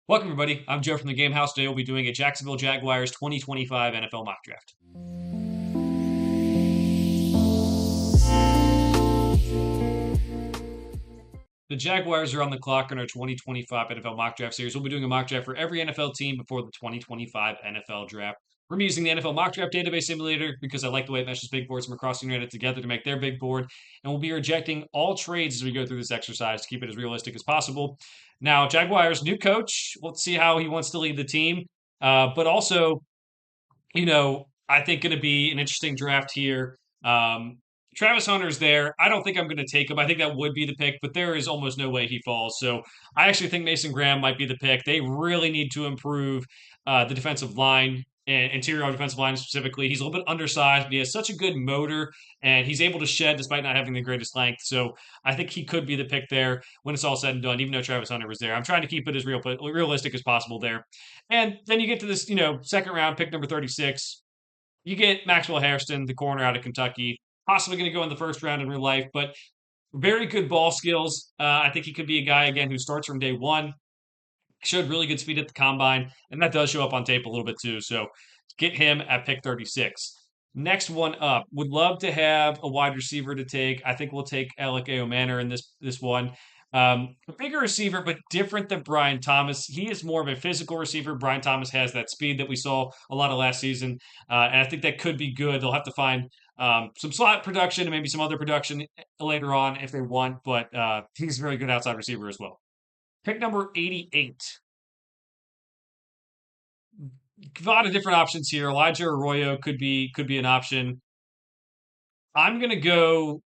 Welcome, everybody. I'm Joe from the Game House. Today we'll be doing a Jacksonville Jaguars 2025 NFL mock draft. The Jaguars are on the clock in our 2025 NFL mock draft series. We'll be doing a mock draft for every NFL team before the 2025 NFL draft. We're using the NFL mock draft database simulator because I like the way it meshes big boards from across the internet together to make their big board. And we'll be rejecting all trades as we go through this exercise to keep it as realistic as possible. Now, Jaguars' new coach, we'll see how he wants to lead the team. But also, I think going to be an interesting draft here. Travis Hunter's there. I don't think I'm going to take him. I think that would be the pick, but there is almost no way he falls. So I actually think Mason Graham might be the pick. They really need to improve the defensive line and interior defensive line specifically. He's a little bit undersized, but he has such a good motor and he's able to shed despite not having the greatest length. So I think he could be the pick there when it's all said and done, even though Travis Hunter was there. I'm trying to keep it as realistic as possible there. And then you get to this, second round pick number 36. You get Maxwell Hairston, the corner out of Kentucky, possibly going to go in the first round in real life, but very good ball skills. I think he could be a guy, again, who starts from day one, showed really good speed at the combine, and that does show up on tape a little bit too. So get him at pick 36. Next one up, would love to have a wide receiver to take. I think we'll take Alec Manor in this one. A bigger receiver, but different than Brian Thomas. He is more of a physical receiver. Brian Thomas has that speed that we saw a lot of last season, and I think that could be good. They'll have to find some slot production and maybe some other production later on if they want, but he's a very good outside receiver as well. Pick number 88. A lot of different options here. Elijah Arroyo could be an option. I'm gonna go.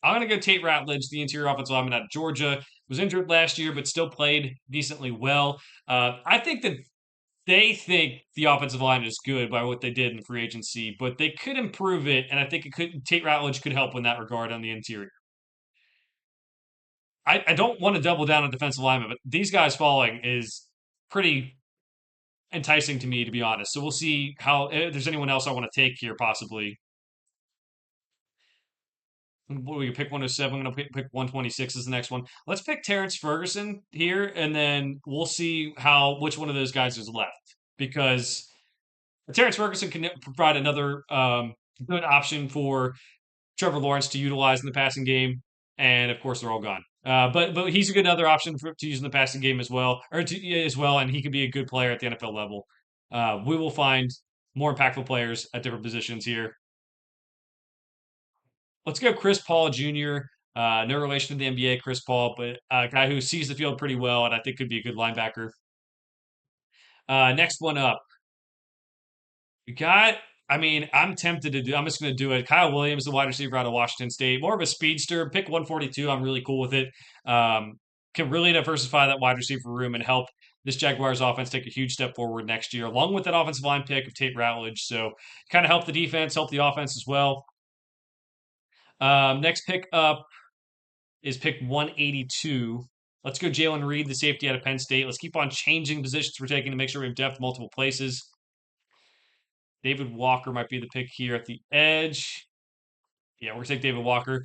I'm gonna go Tate Ratledge, the interior offensive lineman out of Georgia. Was injured last year, but still played decently well. I think that they think the offensive line is good by what they did in free agency, but they could improve it, and I think Tate Ratledge could help in that regard on the interior. I don't want to double down on defensive linemen, but these guys falling is pretty enticing to me, to be honest. So we'll see how if there's anyone else I want to take here, possibly. We can pick 107. I'm going to pick 126 as the next one. Let's pick Terrence Ferguson here, and then we'll see which one of those guys is left. Because Terrence Ferguson can provide another good option for Trevor Lawrence to utilize in the passing game, and of course they're all gone. But he's a good other option to use in the passing game as well, and he could be a good player at the NFL level. We will find more impactful players at different positions here. Let's go Chris Paul Jr. No relation to the NBA, Chris Paul, but a guy who sees the field pretty well and I think could be a good linebacker. Next one up. You got, I'm tempted to do, I'm just going to do it. Kyle Williams, the wide receiver out of Washington State, more of a speedster. Pick 142. I'm really cool with it. Can really diversify that wide receiver room and help this Jaguars offense take a huge step forward next year, along with that offensive line pick of Tate Ratledge. So kind of help the defense, help the offense as well. Next pick up is pick 182. Let's go Jalen Reed, the safety out of Penn State. Let's keep on changing positions we're taking to make sure we have depth multiple places. David Walker might be the pick here at the edge. Yeah, we're going to take David Walker.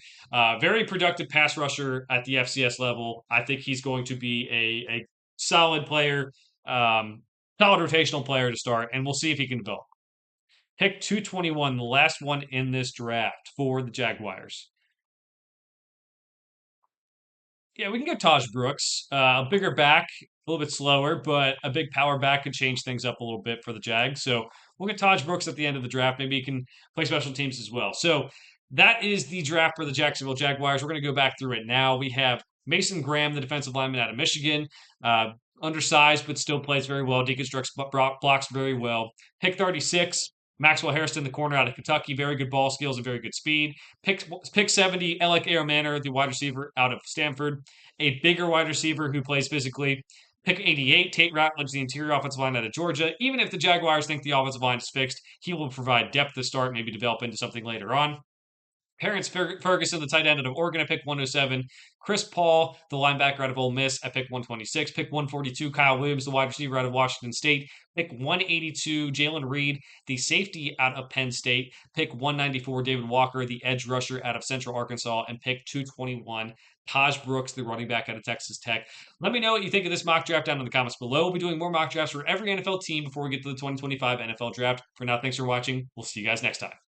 Very productive pass rusher at the FCS level. I think he's going to be a solid player, solid rotational player to start, and we'll see if he can develop. Pick 221, the last one in this draft for the Jaguars. Yeah, we can go Taj Brooks. A bigger back, a little bit slower, but a big power back could change things up a little bit for the Jags. So we'll get Taj Brooks at the end of the draft. Maybe he can play special teams as well. So that is the draft for the Jacksonville Jaguars. We're going to go back through it now. We have Mason Graham, the defensive lineman out of Michigan. Undersized, but still plays very well. Deconstructs blocks very well. Pick 36, Maxwell Hairston, the corner out of Kentucky, very good ball skills and very good speed. Pick 70, Alec Manor, the wide receiver out of Stanford, a bigger wide receiver who plays physically. Pick 88, Tate Ratledge, the interior offensive line out of Georgia. Even if the Jaguars think the offensive line is fixed, he will provide depth to start, maybe develop into something later on. Terrence Ferguson, the tight end out of Oregon, at pick 107. Chris Paul, the linebacker out of Ole Miss, at pick 126. Pick 142, Kyle Williams, the wide receiver out of Washington State. Pick 182, Jalen Reed, the safety out of Penn State. Pick 194, David Walker, the edge rusher out of Central Arkansas. And pick 221, Taj Brooks, the running back out of Texas Tech. Let me know what you think of this mock draft down in the comments below. We'll be doing more mock drafts for every NFL team before we get to the 2025 NFL draft. For now, thanks for watching. We'll see you guys next time.